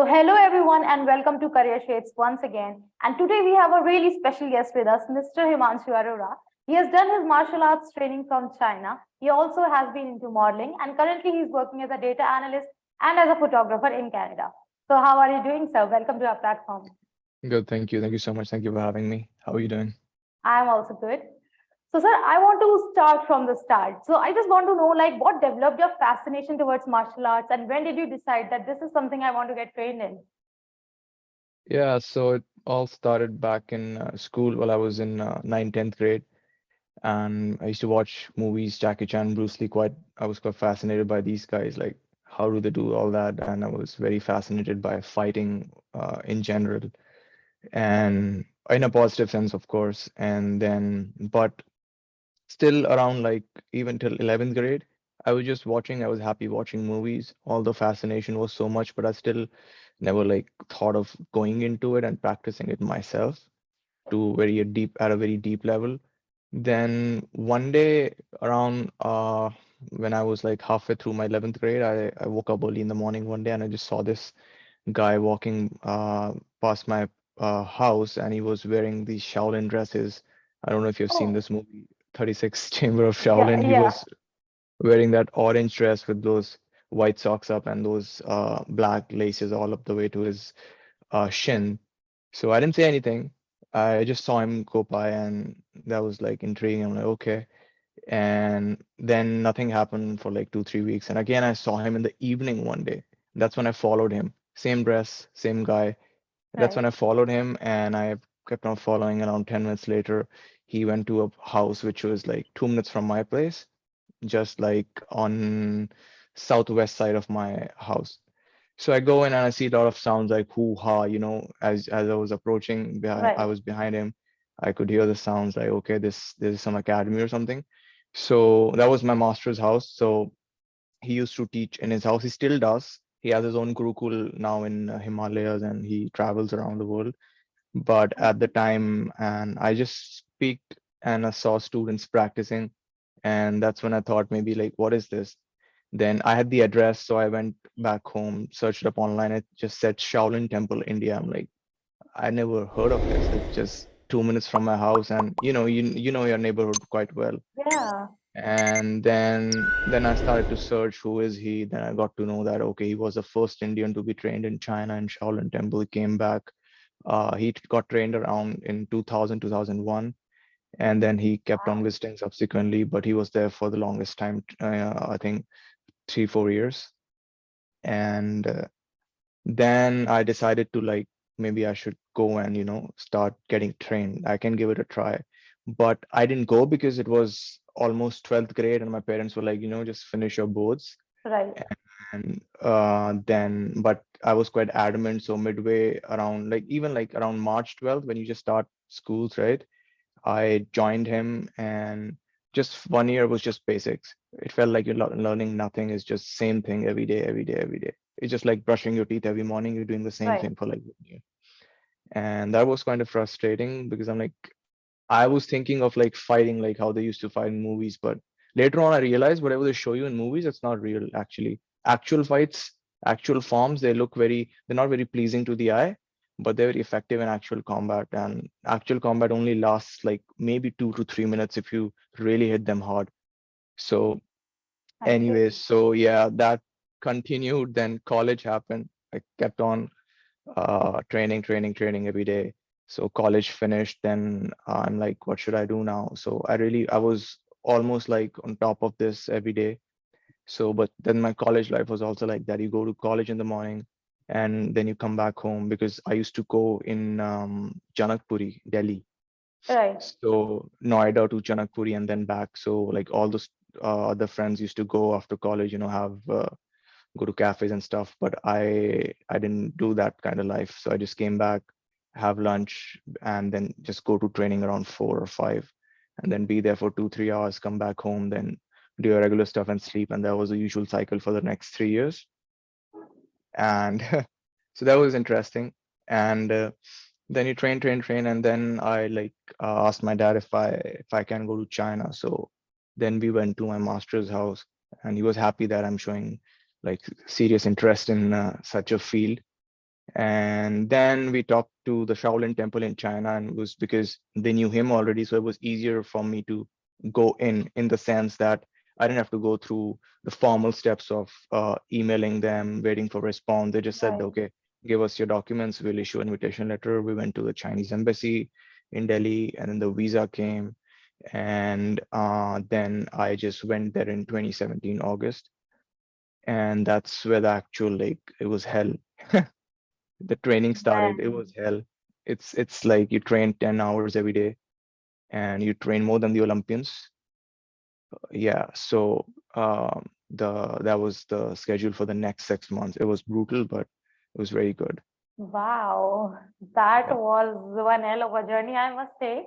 So, hello everyone, and welcome to Career Shades once again. And today we have a really special guest with us, Mr. Himanshu Arora. He has done his martial arts training from China. He also has been into modeling, and currently he's working as a data analyst and as a photographer in Canada. So, how are you doing, sir? Welcome to our platform. Good, thank you. Thank you so much. Thank you for having me. How are you doing? I am also good. So, sir, I want to start from the start. So, I just want to know, like, what developed your fascination towards martial arts, and when did you decide that this is something I want to get trained in? Yeah, so it all started back in school while I was in 9th, 10th grade. And I used to watch movies, Jackie Chan, Bruce Lee, I was quite fascinated by these guys, like how do they do all that? And I was very fascinated by fighting in general and in a positive sense, of course. And then, but still around like even till 11th grade, I was just watching, I was happy watching movies. All the fascination was so much, but I still never like thought of going into it and practicing it myself to at a very deep level. Then one day around when I was like halfway through my 11th grade, I woke up early in the morning one day and I just saw this guy walking past my house, and he was wearing these Shaolin dresses. I don't know if you've seen Oh, this movie, 36 Chamber of yeah, Shaolin. He yeah. was wearing that orange dress with those white socks up and those black laces all up the way to his shin. So I didn't say anything. I just saw him go by, and that was like intriguing. I'm like, okay. And then nothing happened for like 2, 3 weeks. And again, I saw him in the evening one day. That's when I followed him. Same dress, same guy. That's when Right. I followed him, and I kept on following. Around 10 minutes later, he went to a house which was like 2 minutes from my place, just like on southwest side of my house. So I go in and I see a lot of sounds like hoo ha, as I was approaching, I Right. was behind him. I could hear the sounds like, okay, this is some academy or something. So that was my master's house. So he used to teach in his house. He still does. He has his own Gurukul now in Himalayas, and he travels around the world. But at the time, and I just peeked and I saw students practicing, and that's when I thought maybe like, what is this? Then I had the address, so I went back home, searched up online. It just said Shaolin Temple, India. I'm like, I never heard of this. It's just 2 minutes from my house, and you know your neighborhood quite well. Yeah. And then I started to search who is he. Then I got to know that okay, he was the first Indian to be trained in China in Shaolin Temple. He came back. He got trained around in 2000, 2001, and then he kept on Wow. visiting subsequently. But he was there for the longest time, I think 3, 4 years. And then I decided to like maybe I should go and start getting trained. I can give it a try. But I didn't go because it was almost 12th grade and my parents were like, just finish your boards. Right. And then, but I was quite adamant. So midway around, like even like around March 12th, when you just start schools, right? I joined him, and just 1 year was just basics. It felt like you're learning nothing. It's just same thing every day, every day, every day. It's just like brushing your teeth every morning. You're doing the same Right. thing for like 1 year. And that was kind of frustrating because I'm like, I was thinking of like fighting like how they used to fight in movies, but later on I realized whatever they show you in movies, it's not real actually. Actual fights, actual forms, they're not very pleasing to the eye, but they're very effective in actual combat. And actual combat only lasts like maybe 2 to 3 minutes if you really hit them hard. So anyways, Absolutely. so yeah, that continued. Then college happened. I kept on training every day. So college finished, then I'm like, what should I do now? So I was almost like on top of this every day. So, but then my college life was also like that. You go to college in the morning and then you come back home because I used to go in Janakpuri, Delhi. Right. So Noida to Janakpuri and then back. So like all those other friends used to go after college, have go to cafes and stuff, but I didn't do that kind of life. So I just came back, have lunch, and then just go to training around 4 or 5, and then be there for 2, 3 hours, come back home, then do your regular stuff and sleep. And that was the usual cycle for the next 3 years. And so that was interesting. And then you train, and then I like asked my dad if I can go to China. So then we went to my master's house, and he was happy that I'm showing like serious interest in such a field. And then we talked to the Shaolin temple in China, and it was because they knew him already. So it was easier for me to go in the sense that I didn't have to go through the formal steps of emailing them, waiting for response. They just said, Right. okay, give us your documents, we'll issue an invitation letter. We went to the Chinese embassy in Delhi, and then the visa came. And then I just went there in 2017, August. And that's where the actual, like, it was hell. The training started, it was Then, hell. It's like you train 10 hours every day and you train more than the Olympians. Yeah, so that was the schedule for the next 6 months. It was brutal, but it was very good. wow, that Yeah, was one hell of a journey, I must say.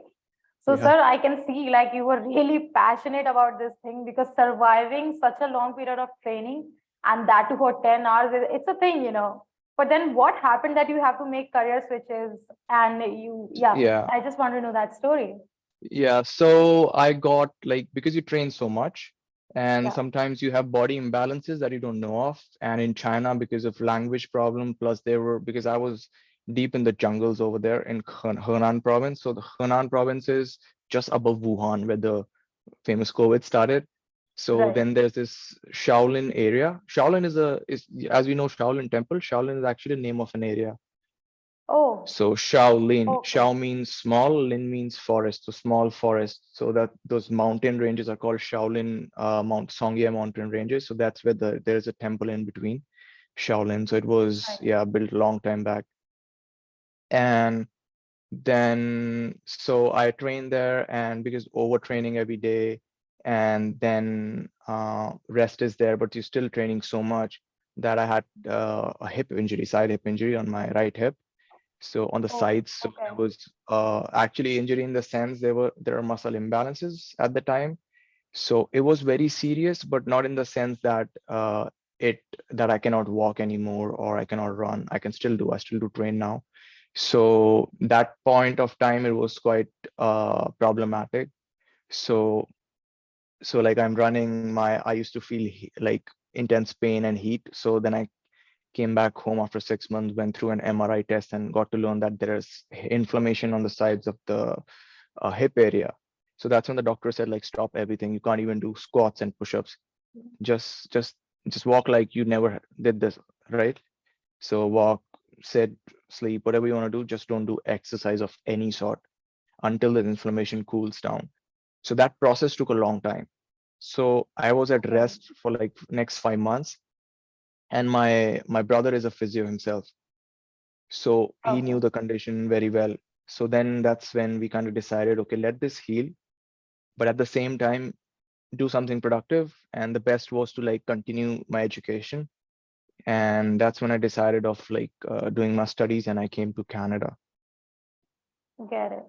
So, yeah, sir, I can see like you were really passionate about this thing because surviving such a long period of training and that too for 10 hours, it's a thing, you know. But then what happened that you have to make career switches and you, yeah, yeah. I just want to know that story. Yeah, so I got like because you train so much and Yeah, sometimes you have body imbalances that you don't know of. And in China, because of language problem, plus there were because I was deep in the jungles over there in Henan province. So the Henan province is just above Wuhan, where the famous COVID started. So right. then there's this Shaolin area. Shaolin is as we know Shaolin temple. Shaolin is actually the name of an area. Oh, So Shaolin, okay. Shao means small, Lin means forest, so small forest. So that those mountain ranges are called Shaolin Mount Songye mountain ranges. So that's where there's a temple in between Shaolin. So it was, Right. yeah, built a long time back. And then so I trained there, and because overtraining every day, and then rest is there, but you're still training so much that I had a hip injury, side hip injury on my right hip, so on the Oh, sides. So okay. there was actually injury in the sense there are muscle imbalances at the time. So it was very serious, but not in the sense that it that I cannot walk anymore or I cannot run. I still do train now. So that point of time it was quite problematic. So like I'm running my I used to feel like intense pain and heat. So then I came back home after 6 months, went through an MRI test and got to learn that there is inflammation on the sides of the hip area. So that's when the doctor said, like, stop everything. You can't even do squats and push-ups. Just, just, just walk like you never did this, right? So walk, sit, sleep, whatever you want to do. Just don't do exercise of any sort until the inflammation cools down. So that process took a long time. So I was at Okay. rest for like next 5 months, and my brother is a physio himself. So he Okay. knew the condition very well. So then that's when we kind of decided, okay, let this heal, but at the same time, do something productive. And the best was to like continue my education. And that's when I decided of like doing my studies, and I came to Canada. Get it.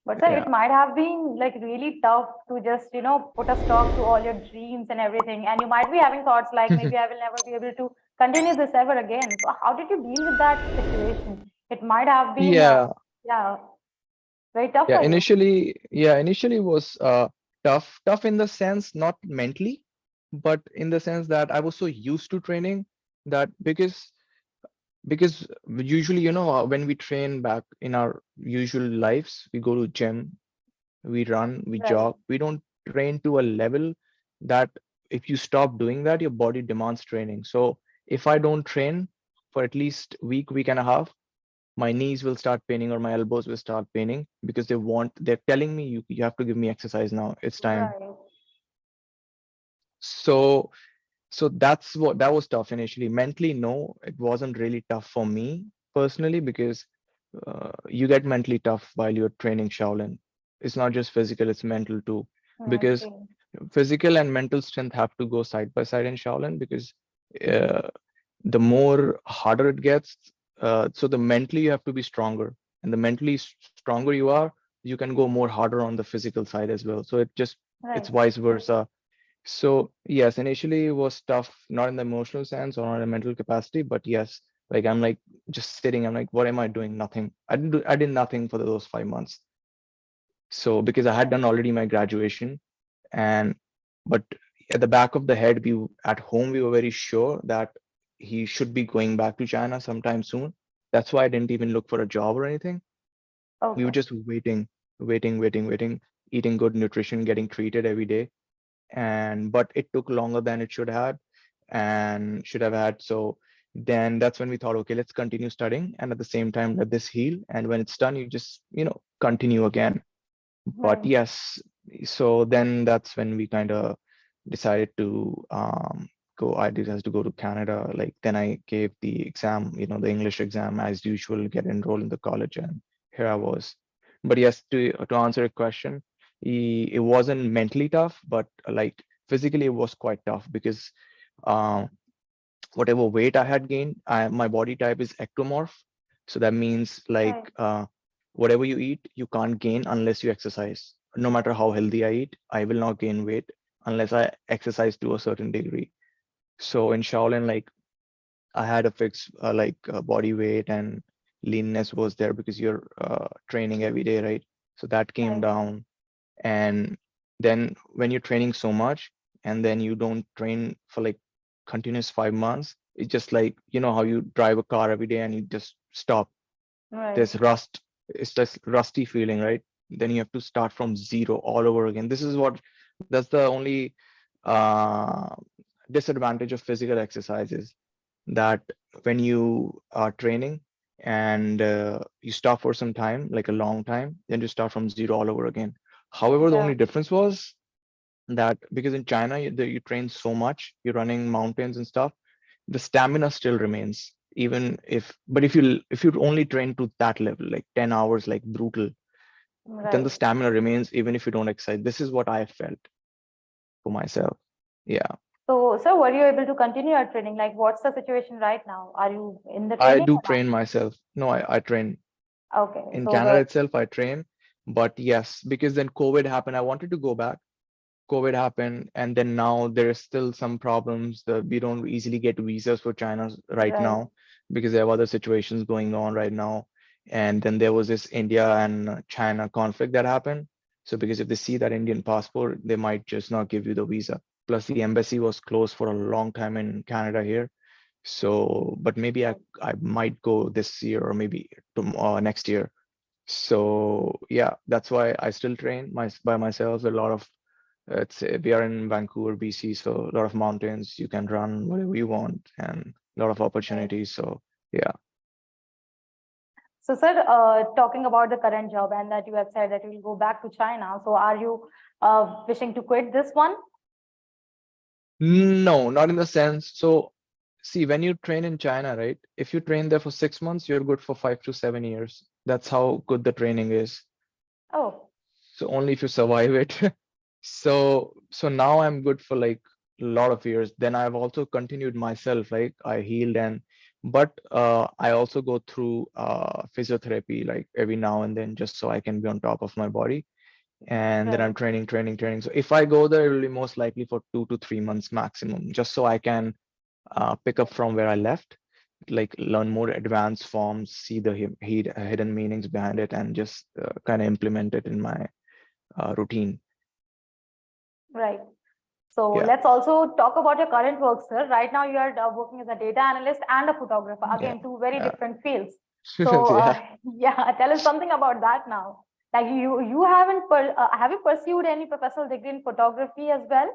But sir, Yeah. it might have been like really tough to just, you know, put a stop to all your dreams and everything. And you might be having thoughts like maybe I will never be able to continue this ever again. So how did you deal with that situation? It might have been, Yeah. yeah, very tough Yeah. for you. Initially was tough in the sense, not mentally, but in the sense that I was so used to training that because usually, when we train back in our usual lives, we go to gym, we run, we Right, jog. We don't train to a level that if you stop doing that, your body demands training. So if I don't train for at least week and a half, my knees will start paining or my elbows will start paining because they're telling me you have to give me exercise now. It's time. right, So that was tough initially. Mentally, no, it wasn't really tough for me personally because you get mentally tough while you're training Shaolin. It's not just physical, it's mental too. Because okay, physical and mental strength have to go side by side in Shaolin because uh, the more harder it gets, so the mentally you have to be stronger. And the mentally stronger you are, you can go more harder on the physical side as well. So it's right. vice versa. So yes, initially it was tough, not in the emotional sense or on a mental capacity, but yes, like I'm like just sitting. I'm like, what am I doing? Nothing. I did nothing for those 5 months. So because I had done already my graduation, and but at the back of the head, we at home we were very sure that he should be going back to China sometime soon. That's why I didn't even look for a job or anything. We were Okay. just waiting, eating good nutrition, getting treated every day. And but it took longer than it should have and should have had. So then that's when we thought, okay, let's continue studying and at the same time let this heal. And when it's done, you just, continue again. But Right. yes, so then that's when we kind of decided to go. I decided to go to Canada. Like then I gave the exam, the English exam as usual, get enrolled in the college, and here I was. But yes, to answer your question, it wasn't mentally tough, but like physically it was quite tough because um, whatever weight I had gained, my body type is ectomorph. So that means like Right. whatever you eat, you can't gain unless you exercise. No matter how healthy I eat, I will not gain weight unless I exercise to a certain degree. So in Shaolin, like I had a fixed body weight and leanness was there because you're training every day, right? So that came Right. down. And then when you're training so much and then you don't train for like continuous 5 months, it's just like, how you drive a car every day and you just stop. Right. There's rust. It's just rusty feeling, right? Then you have to start from zero all over again. That's the only uh, disadvantage of physical exercises, that when you are training and you stop for some time, like a long time, then you start from zero all over again. However, the Yeah. only difference was that because in China, you train so much, you're running mountains and stuff, the stamina still remains. Even but if you only train to that level, like 10 hours, like brutal, then the Right. stamina remains even if you don't exercise. This is what I felt for myself. Yeah. So, sir, were you able to continue your training? Like, what's the situation right now? Are you in the I training do or train myself. No, I train not? Okay. in So Canada the itself. I train, but yes, because then COVID happened. I wanted to go back. COVID happened, and then now there is still some problems. We don't easily get visas for China right right. now because there are other situations going on right now. And then there was this India and China conflict that happened. So because if they see that Indian passport, they might just not give you the visa. Plus, the embassy was closed for a long time in Canada here. So, but maybe I might go this year or maybe next year. So yeah, that's why I still train by myself. A lot of we are in Vancouver, BC, so a lot of mountains. You can run whatever you want and a lot of Right. opportunities. So yeah. So, sir, talking about the current job and that you have said that you will go back to China. So, are you wishing to quit this one? No, not in the sense. So see, when you train in China, right? If you train there for 6 months, you're good for 5 to 7 years. That's how good the training is. Oh, So only if you survive it. So now I'm good for like a lot of years. Then I've also continued myself, like I healed but I also go through physiotherapy like every now and then just so I can be on top of my body. And then right, I'm training. So if I go there, it will be most likely for 2 to 3 months maximum, just so I can pick up from where I left, like learn more advanced forms, see the hidden meanings behind it, and just kind of implement it in my routine. right. So, Yeah, let's also talk about your current work, sir. Right now, you are working as a data analyst and a photographer. yeah, Again, two very yeah. different fields. So, Yeah. yeah, tell us something about that now. Like you haven't have you pursued any professional degree in photography as well?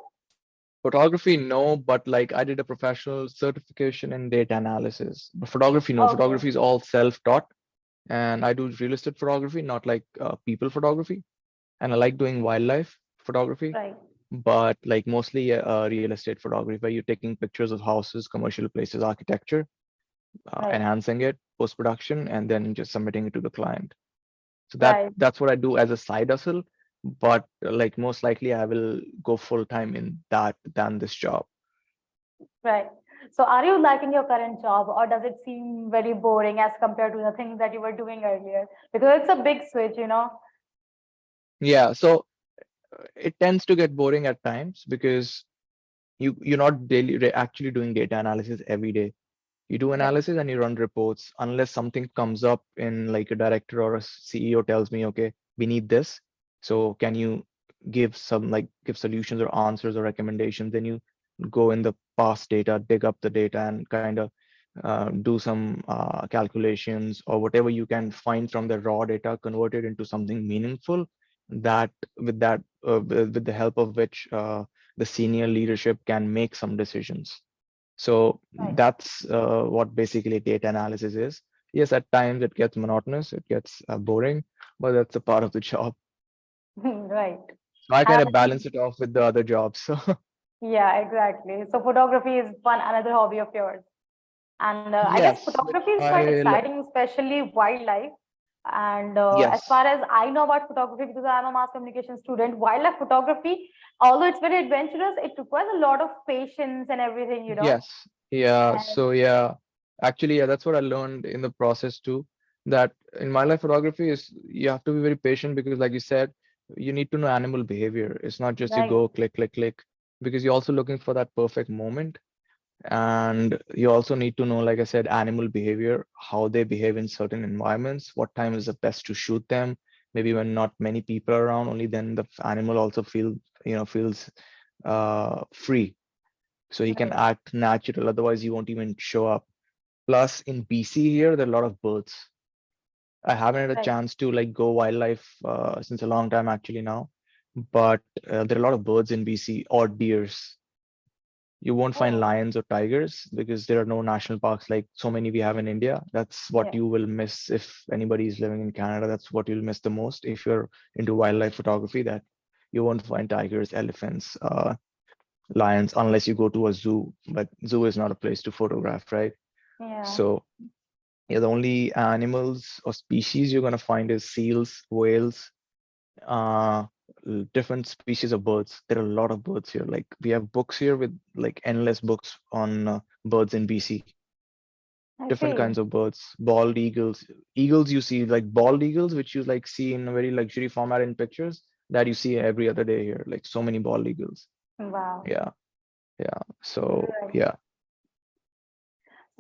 Photography, no, but like I did a professional certification in data analysis. But photography, no. Okay, Photography is all self-taught, and I do real estate photography, not like people photography. And I like doing wildlife photography, right, but like mostly real estate photography, where you're taking pictures of houses, commercial places, architecture, right, enhancing it, post-production, and then just submitting it to the client. So right, that's what I do as a side hustle. But like most likely I will go full time in that than this job. right. So, are you liking your current job, or does it seem very boring as compared to the things that you were doing earlier? Because it's a big switch, you know. Yeah, so it tends to get boring at times because you're not actually doing data analysis every day. You do Right, analysis and you run reports unless something comes up in like a director or a CEO tells me, okay, we need this. So can you give solutions or answers or recommendations? Then you go in the past data, dig up the data and kind of do some calculations or whatever you can find from the raw data, convert it into something meaningful that with the help of which the senior leadership can make some decisions. So Right. that's what basically data analysis is. Yes, at times it gets monotonous, it gets boring, but that's a part of the job. Right. So I kind of And balance it off with the other jobs. So yeah, exactly. So photography is one another hobby of yours. And I guess yes, like photography is quite exciting, especially wildlife. And as yes, far as I know about photography, because I'm a mass communication student, wildlife photography, although it's very adventurous, it requires a lot of patience and everything, you know. yes, yeah. And So yeah, actually, yeah, that's what I learned in the process too. That in wildlife photography is you have to be very patient because, like you said, you need to know animal behavior. It's not just you right, go click, click, click, because you're also looking for that perfect moment. And you also need to know, like I said, animal behavior, how they behave in certain environments, what time is the best to shoot them. Maybe when not many people are around, only then the animal also feels free. So he can right, act natural, otherwise he won't even show up. Plus in BC here, there are a lot of birds. I haven't had a right. chance to like go wildlife since a long time actually now, but there are a lot of birds in BC or deers. You won't find Oh, lions or tigers because there are no national parks like so many we have in India. That's what yeah. you will miss if anybody is living in Canada. That's what you'll miss the most if you're into wildlife photography, that you won't find tigers, elephants, lions, unless you go to a zoo. But zoo is not a place to photograph, right? Yeah. So yeah, the only animals or species you're gonna find is seals, whales, uh different species of birds. There are a lot of birds here. Like we have books here with like endless books on birds in BC. I Different see. kinds of birds, bald eagles. Eagles you see like bald eagles, which you like see in a very luxury format in pictures, that you see every other day here. Like so many bald eagles. Wow. Yeah, yeah. So Right. yeah.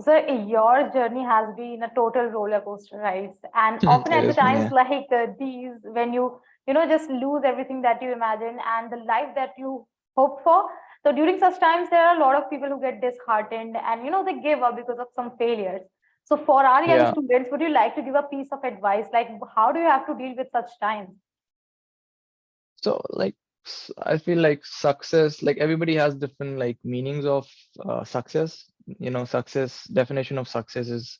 So your journey has been a total roller coaster, right? And often It at the has been, times yeah. like these, when you know, just lose everything that you imagine and the life that you hope for. So during such times, there are a lot of people who get disheartened and you know they give up because of some failures. So for our young Yeah. students, would you like to give a piece of advice? Like how do you have to deal with such times? So like I feel like success, like everybody has different like meanings of success. You know, success, definition of success is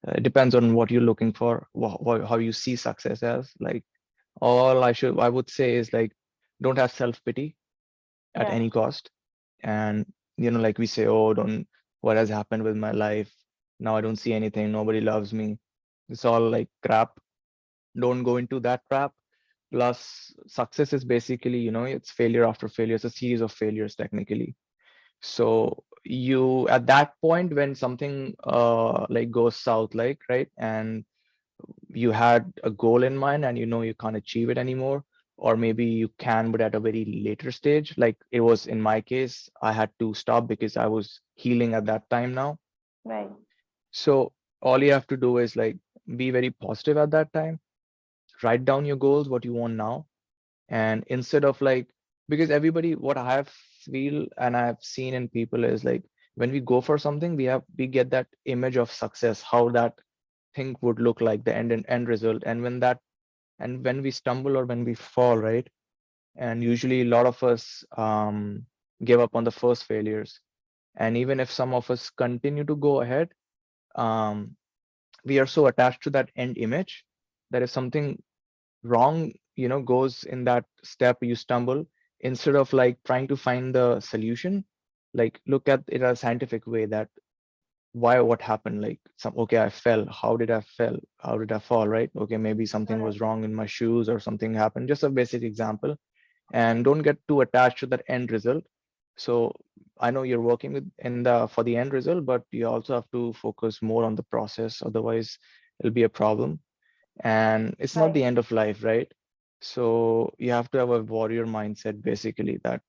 it depends on what you're looking for, how you see success as. Like all I would say is like don't have self-pity at Yeah, any cost. And like we say, oh, don't what has happened with my life? Now I don't see anything, nobody loves me. It's all like crap. Don't go into that trap. Plus, success is basically, it's failure after failure. It's a series of failures, technically. So you, at that point, when something like goes south, like, right, and you had a goal in mind and you can't achieve it anymore, or maybe you can, but at a very later stage, like it was in my case, I had to stop because I was healing at that time now. right, So all you have to do is like be very positive at that time, write down your goals, what you want now. And instead of like, because everybody, what I have feel and I have seen in people is like when we go for something, we get that image of success, how that thing would look like, the end result. And when we stumble or when we fall, right? And usually a lot of us give up on the first failures. And even if some of us continue to go ahead, um, we are so attached to that end image that if something wrong goes in that step, you stumble, instead of like trying to find the solution, like look at it a scientific way, that why, what happened, like okay, I fell, how did I fall, right? Okay, maybe something right, was wrong in my shoes or something happened, just a basic example. And don't get too attached to that end result. So I know you're working with in the for the end result, but you also have to focus more on the process, otherwise it'll be a problem. And it's not right, the end of life, right? So you have to have a warrior mindset, basically, that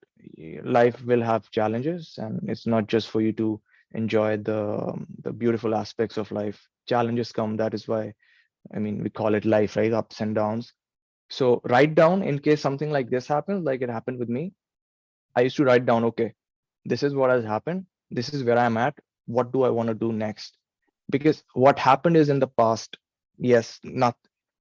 life will have challenges, and it's not just for you to enjoy the beautiful aspects of life. Challenges come, that is why, I mean, we call it life, right? Ups and downs. So write down, in case something like this happens, like it happened with me. I used to write down, okay, this is what has happened, this is where I'm at, what do I want to do next? because what happened is in the past, yes, not.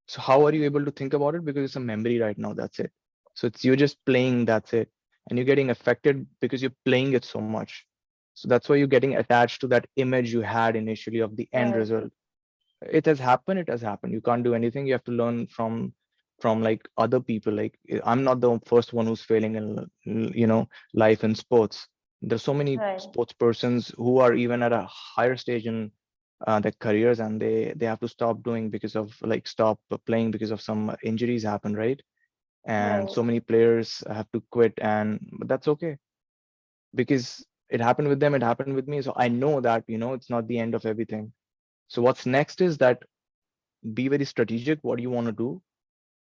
So how are you able to think about it? Because it's a memory right now, that's it. So it's you're just playing, that's it. And you're getting affected because you're playing it so much. So that's why you're getting attached to that image you had initially of the end Right. result. It has happened, it has happened. You can't do anything. You have to learn from like other people. Like I'm not the first one who's failing in life and sports. There's so many Right. sports persons who are even at a higher stage in their careers, and they have to stop doing because of like stop playing because of some injuries happen, right? And Right. so many players have to quit, and but that's okay because it happened with them, it happened with me. So I know that it's not the end of everything. So what's next is that be very strategic what you want to do,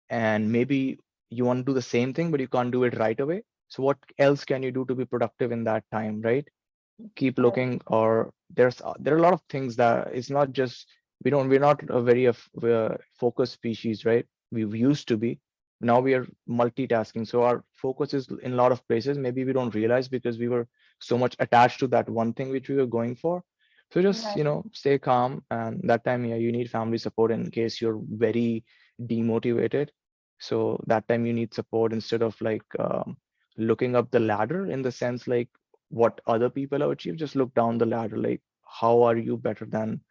and maybe you want to do the same thing but you can't do it right away. So what else can you do to be productive in that time, right? Keep Right. looking. Or there are a lot of things that it's not just we're not a very focused species, right? We used to be. Now we are multitasking, so our focus is in a lot of places. Maybe we don't realize because we were so much attached to that one thing which we were going for. So just Right. stay calm, and that time, yeah, you need family support in case you're very demotivated. So that time you need support instead of like looking up the ladder in the sense like what other people have achieved. Just look down the ladder, like how are you better than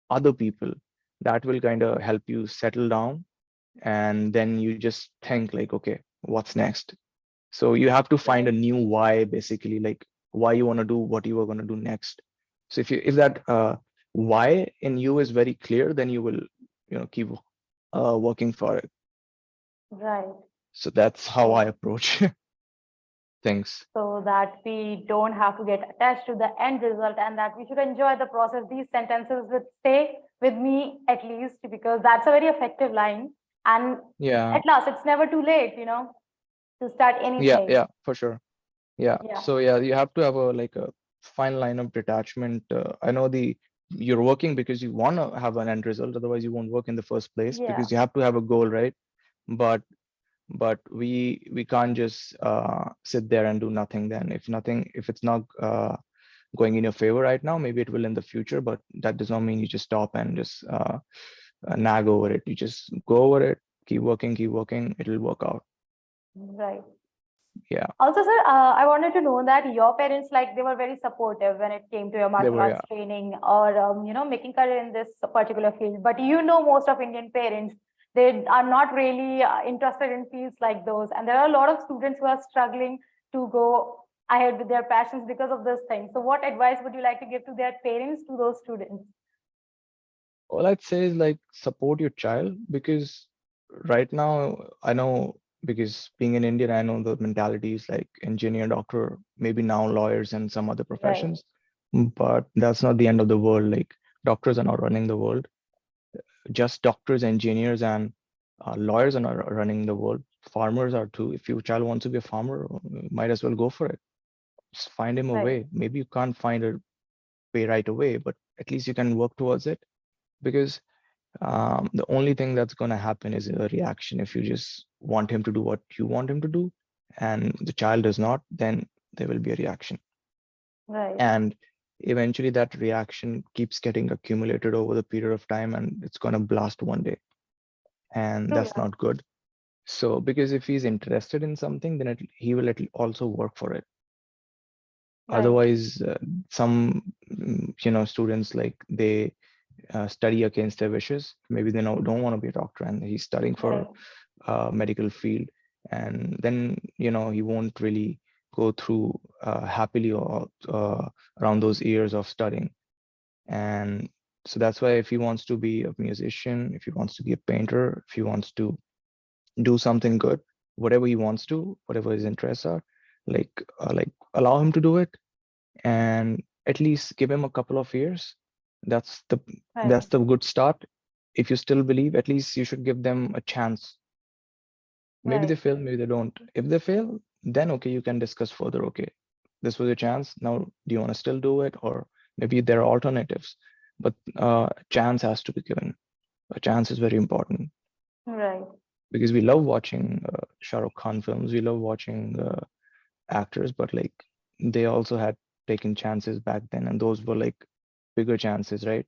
other people? That will kind of help you settle down, and then you just think like, okay, what's next? So you have to find Right. a new why, basically, like why you want to do what you are going to do next. So if that why in you is very clear, then you will keep working for it. Right. So that's how I So approach things. so that we don't have to get attached to the end result and that we should enjoy the process. These sentences would stay with me at least because that's a very effective line. And Yeah, at last, it's never too late, to start yeah, anything. yeah, for sure. Yeah. Yeah. So yeah, you have to have a like a fine line of detachment. I know you're working because you want to have an end result. Otherwise, you won't work in the first place Yeah. because you have to have a goal, right? But we can't just sit there and do nothing. Then if it's not going in your favor right now, maybe it will in the future. But that does not mean you just stop and just nag over it. You just go over it, keep working, keep working. It'll work out. Right. Yeah, Also, sir, I wanted to know that your parents, like, they were very supportive when it came to your they martial were. arts Yeah. training or, making career in this particular field. But most of Indian parents, they are not really interested in fields like those. And there are a lot of students who are struggling to go ahead with their passions because of this thing. So what advice would you like to give to their parents, to those students? All I'd say is like support your child because right now I know, because being an Indian, I know the mentality is like engineer, doctor, maybe now lawyers and some other Right, professions. But that's not the end of the world. Like doctors are not running the world. Just doctors, engineers, and lawyers are not running the world. Farmers are too. If your child wants to be a farmer, might as well go for it. Just find him a right, way. Maybe you can't find a way right away, but at least you can work towards it because the only thing that's going to happen is a reaction. If you just want him to do what you want him to do and the child does not, then there will be a reaction, right. and eventually that reaction keeps getting accumulated over the period of time and it's going to blast one day, and True that's that. not good. So because if he's interested in something, then he will also work for it. Right, Otherwise some students, like they study against their wishes. Maybe they don't want to be a doctor and he's studying right, for medical field, and then he won't really go through happily or around those years of studying. And so that's why if he wants to be a musician, if he wants to be a painter, if he wants to do something good, whatever he wants to, whatever his interests are, like allow him to do it, and at least give him a couple of years. That's the right, that's the good start. If you still believe, at least you should give them a chance. Maybe right, they fail, maybe they don't. If they fail, then okay, you can discuss further. Okay, this was your chance. Now, do you want to still do it, or maybe there are alternatives? But chance has to be given. A chance is very important right. because we love watching Shah Rukh Khan films. We love watching actors, but like they also had taken chances back then, and those were like bigger chances, right?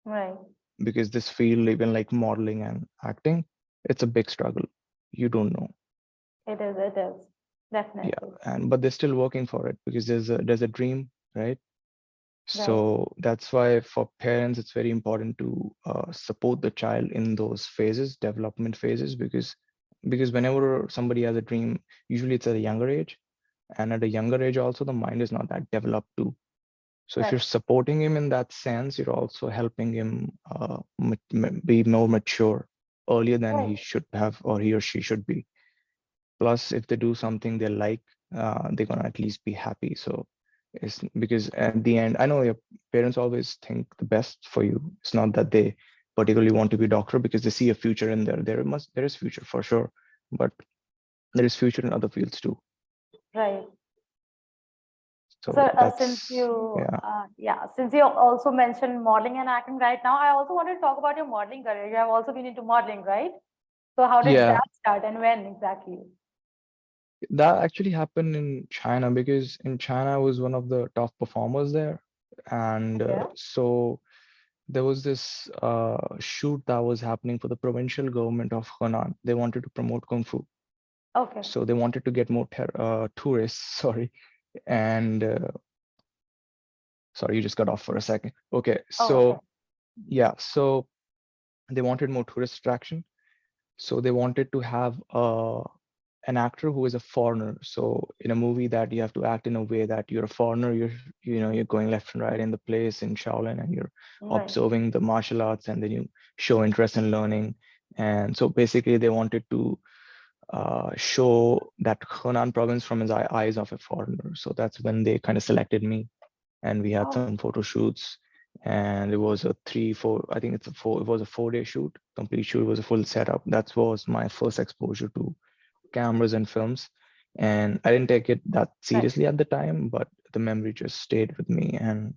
Right. because this field, even like modeling and acting, it's a big struggle. You don't know. It is. It is. Yeah, Definitely. and but they're still working for it because there's a dream, right? Right. So that's why for parents, it's very important to support the child in those phases, development phases, because whenever somebody has a dream, usually it's at a younger age, and at a younger age also the mind is not that developed too. So if Right. you're supporting him in that sense, you're also helping him be more mature earlier than Right. he should have or he or she should be. Plus, if they do something they like, they're gonna at least be happy. So it's because at the end, I know your parents always think the best for you. It's not that they particularly want to be a doctor because they see a future in there. There is future for sure, but there is future in other fields too. Right. So So, that's yeah. since you also mentioned modeling and acting right now, I also wanted to talk about your modeling career. You have also been into modeling, right? So, how did Yeah, that start and when exactly? that actually happened in China because in China I was one of the top performers there. And Okay. so there was this shoot that was happening for the provincial government of Henan. They wanted to promote Kung Fu. Okay. So they wanted to get more tourists, sorry. And sorry, you just got off for a second. Okay, Oh, okay. so yeah, so they wanted more tourist attraction. So they wanted to have an actor who is a foreigner. So in a movie that you have to act in a way that you're a foreigner, you're going left and right in the place in Shaolin and you're Right. observing the martial arts and then you show interest in learning. And so basically they wanted to show that Henan province from his eyes of a foreigner. So that's when they kind of selected me and we had Oh, some photo shoots and it was a 3 4 I think it was a 4 day shoot, complete shoot. It was a full setup. That was my first exposure to cameras and films, and I didn't take it that right. seriously at the time, but the memory just stayed with me and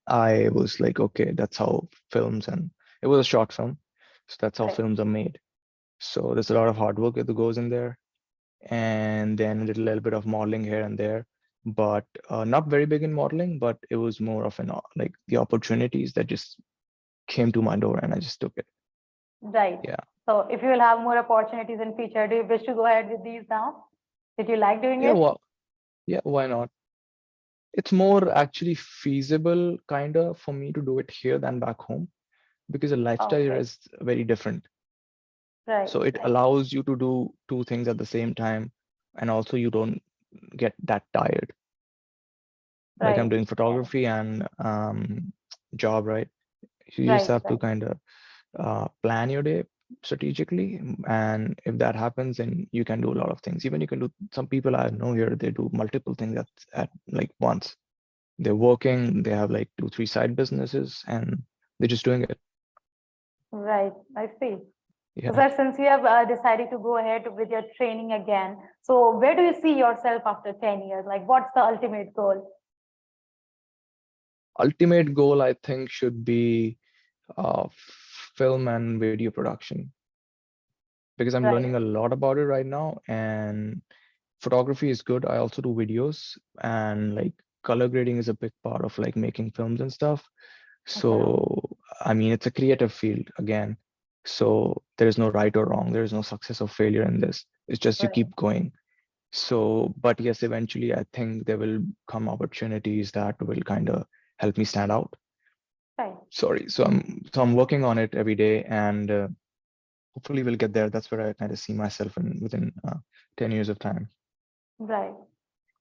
I was like, okay, that's how films, and it was a short film, so that's how Right. films are made. So there's a lot of hard work that goes in there, and then a little bit of modeling here and there, but not very big in modeling, but it was more of an like the opportunities that just came to my door and I just took it. Right. Yeah. So, if you will have more opportunities in future, do you wish to go ahead with these now? Did you like doing Yeah, it? well, yeah, why not? It's more actually feasible kind of for me to do it here than back home because the lifestyle here Okay. is very different. Right. So it Right. allows you to do two things at the same time and also you don't get that tired. Like I'm Right. doing Yeah. photography and job, right? You just Right. have to Right. kind of plan your day strategically. And if that happens, then you can do a lot of things. Even you can do, some people I know here, they do multiple things at like once. They're working, they have like 2 3 side businesses and they're just doing it. Right. I see. So, Yeah. sir, since you have decided to go ahead with your training again, so where do you see yourself after 10 years? Like, what's the ultimate goal? Ultimate goal, I think, should be uh, film and video production because I'm Right. learning a lot about it right now. And photography is good. I also do videos and like color grading is a big part of like making films and stuff. Okay. So, I mean, it's a creative field again. So there is no right or wrong. There is no success or failure in this. It's just you Right. keep going. So, but yes, eventually I think there will come opportunities that will kind of help me stand out. Right. Sorry. So I'm working on it every day and hopefully we'll get there. That's where I kind of see myself in within 10 years of time. Right.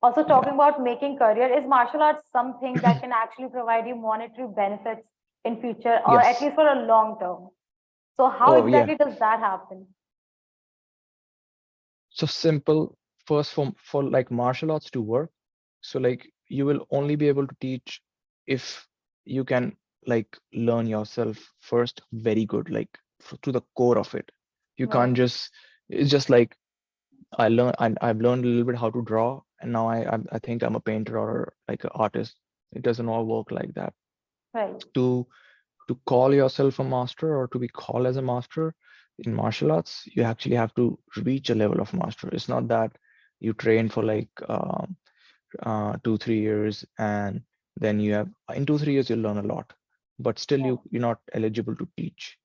Also, Yeah. talking about making career, is martial arts something that can actually provide you monetary benefits in future, or at Yes. least for a long term? So, how Oh, yeah. exactly does that happen? So simple. First, for like martial arts to work, so like you will only be able to teach if you can like learn yourself first very good, like to the core of it. You Right. can't just, it's just like I've learned a little bit how to draw and now I think I'm a painter or like an artist. It doesn't all work like that. Right. To to call yourself a master or to be called as a master in martial arts, you actually have to reach a level of master. It's not that you train for like 2 3 years and then you have in 2 3 years you'll learn a lot. but still Yeah. you're not eligible to teach.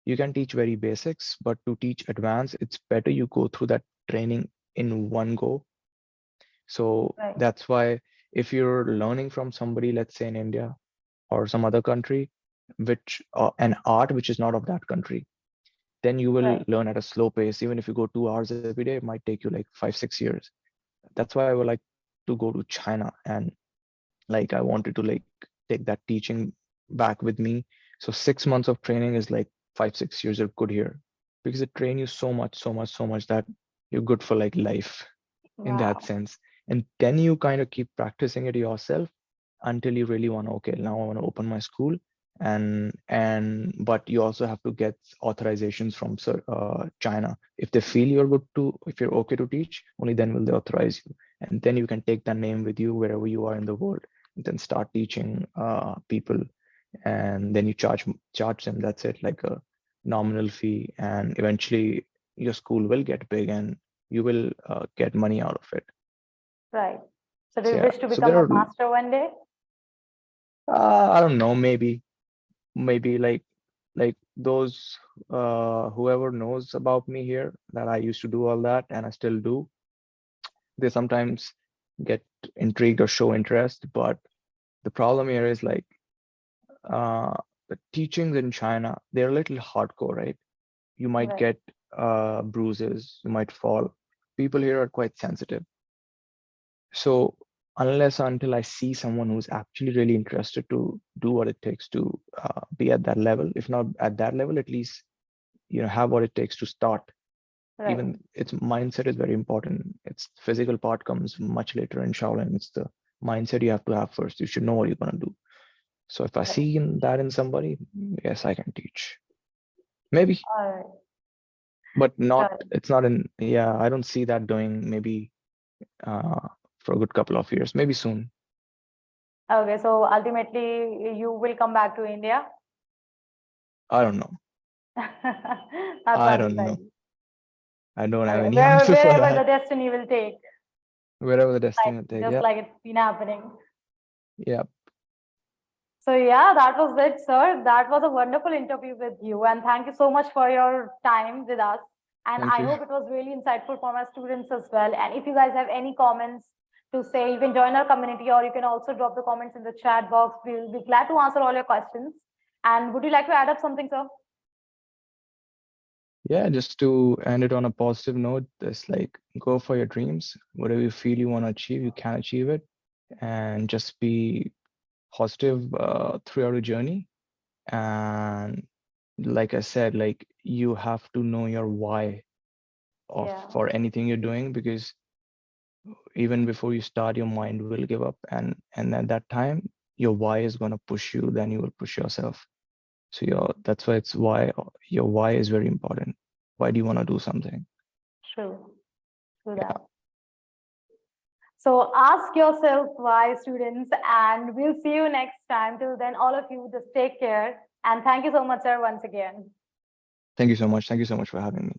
You can teach very basics, but to teach advanced, it's better you go through that training in one go. So Right. that's why if you're learning from somebody, let's say in India or some other country, which an art which is not of that country, then you will Right. learn at a slow pace. Even if you go 2 hours every day, it might take you like 5, 6 years. That's why I would like to go to China, and like I wanted to like take that teaching back with me. So 6 months of training is like 5, 6 years are good here because it train you so much, so much, so much that you're good for like life in that Wow. sense. And then you kind of keep practicing it yourself until you really want to, okay, now I want to open my school. And but you also have to get authorizations from China. If they feel you're good to, if you're okay to teach, only then will they authorize you. And then you can take that name with you wherever you are in the world, and then start teaching people. And then you charge them. That's it, like a nominal fee. And eventually your school will get big and you will get money out of it. Right. So do So you yeah, wish to so become there a are, master one day? I don't know, maybe like those whoever knows about me here that I used to do all that and I still do, they sometimes get intrigued or show interest. But the problem here is like uh, the teachings in China, they're a little hardcore, right? You might Right. get bruises, you might fall. People here are quite sensitive. So unless or until I see someone who's actually really interested to do what it takes to be at that level, if not at that level, at least have what it takes to start. Right. Even its mindset is very important. Its physical part comes much later in Shaolin. It's the mindset you have to have first. You should know what you're gonna do. So if I Right. see that in somebody, yes, I can teach. Maybe, All right. but not. Right. It's not in. Yeah, I don't see that doing. Maybe uh, for a good couple of years. Maybe soon. Okay. So ultimately, you will come back to India. I don't know. That's I don't know. undecided. I don't have Okay. any answer for Wherever the that. destiny will take, Wherever the like destiny will take. just Yeah. like it's been happening. Yeah. So yeah, that was it, sir. That was a wonderful interview with you, and thank you so much for your time with us. And Thank I you. hope it was really insightful for my students as well. And if you guys have any comments to say, you can join our community, or you can also drop the comments in the chat box. We'll be glad to answer all your questions. And would you like to add up something, sir? Yeah, just to end it on a positive note, just like go for your dreams. Whatever you feel you want to achieve, you can achieve it. And just be positive throughout your journey. And like I said, like you have to know your why of Yeah, for anything you're doing, because even before you start, your mind will give up. And at that time, your why is going to push you, then you will push yourself. So that's why it's why your why is very important. Why do you want to do something? true. True Yeah. that. So ask yourself why, students, and we'll see you next time. Till then, all of you just take care. And thank you so much, sir, once again. Thank you so much. Thank you so much for having me.